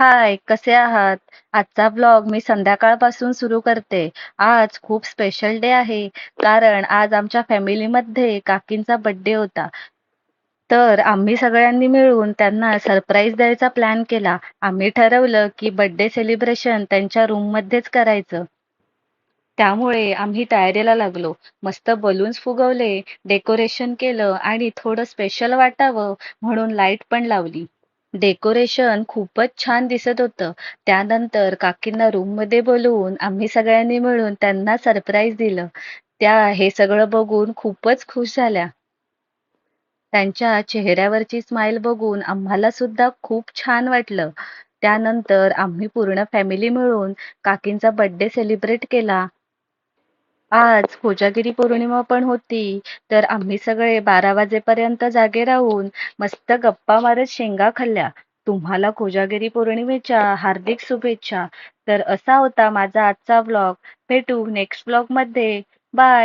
हाय, कसे आहात? आजचा ब्लॉग मी संध्याकाळपासून सुरू करते. आज खूप स्पेशल डे आहे, कारण आज आमच्या फॅमिलीमध्ये काकींचा बर्थडे होता. तर आम्ही सगळ्यांनी मिळून त्यांना सरप्राईज द्यायचा प्लॅन केला. आम्ही ठरवलं की बर्थडे सेलिब्रेशन त्यांच्या रूममध्येच करायचं. त्यामुळे आम्ही तयारीला लागलो. मस्त बलून्स फुगवले, डेकोरेशन केलं आणि थोडं स्पेशल वाटावं म्हणून लाईट पण लावली. डेकोरेशन खूपच छान दिसत होतं. त्यानंतर काकींना रूममध्ये बोलवून आम्ही सगळ्यांनी मिळून त्यांना सरप्राईज दिलं. त्या हे सगळं बघून खूपच खुश झाल्या. त्यांच्या चेहऱ्यावरची स्माईल बघून आम्हाला सुद्धा खूप छान वाटलं. त्यानंतर आम्ही पूर्ण फॅमिली मिळून काकींचा बर्थडे सेलिब्रेट केला. आज कोजागिरी पौर्णिमा पण होती, तर आम्ही सगळे 12 वाजेपर्यंत जागे राहून मस्त गप्पा मारत शेंगा खाल्ल्या. तुम्हाला कोजागिरी पौर्णिमेच्या हार्दिक शुभेच्छा. तर असा होता माझा आजचा व्लॉग. भेटू नेक्स्ट व्लॉगमध्ये. बाय.